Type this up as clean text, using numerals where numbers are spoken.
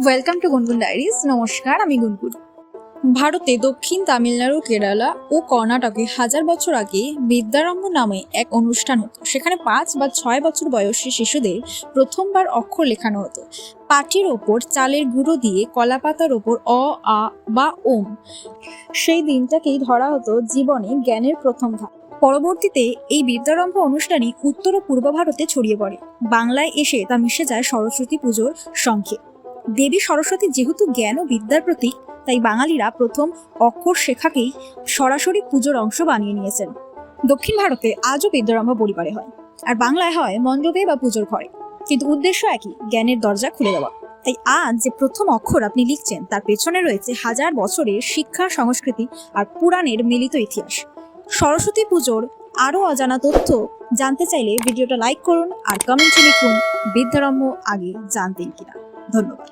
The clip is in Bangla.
ওয়েলকাম টু গুনগুন ডায়েরিজ। নমস্কার, আমি গুনগুন। ভারতে দক্ষিণ তামিলনাড়ু, কেরালা ও কর্ণাটকে হাজার বছর আগে বিদ্যারম্ভ নামে এক অনুষ্ঠান হতো। সেখানে 5 বা 6 বছর বয়সী শিশুদের প্রথমবার অক্ষর লেখানো হতো। পাটির ওপর চালের গুঁড়ো দিয়ে কলাপাতার ওপর অ, আ বা ওম। সেই দিনটাকেই ধরা হতো জীবনে জ্ঞানের প্রথম ধাপ। পরবর্তীতে এই বিদ্যারম্ভ অনুষ্ঠানই উত্তর ও পূর্ব ভারতে ছড়িয়ে পড়ে। বাংলায় এসে তা মিশে যায় সরস্বতী পুজোর সঙ্গে। দেবী সরস্বতী যেহেতু জ্ঞান ও বিদ্যার প্রতীক, তাই বাঙালিরা প্রথম অক্ষর শেখাকেই সরাসরি পুজোর অংশ বানিয়ে নিয়েছেন। দক্ষিণ ভারতে আজও বিদ্যারম্ভ পরিবারে হয়, আর বাংলায় হয় মণ্ডপে বা পুজোর ঘরে, কিন্তু উদ্দেশ্য একই, জ্ঞানের দরজা খুলে দেওয়া। তাই আজ যে প্রথম অক্ষর আপনি লিখছেন, তার পেছনে রয়েছে হাজার বছরের শিক্ষা, সংস্কৃতি আর পুরাণের মিলিত ইতিহাস। সরস্বতী পুজোর আরও অজানা তথ্য জানতে চাইলে ভিডিওটা লাইক করুন আর কমেন্টে লিখুন বিদ্যারম্ভ আগে জানতেন কিনা। ধন্যবাদ।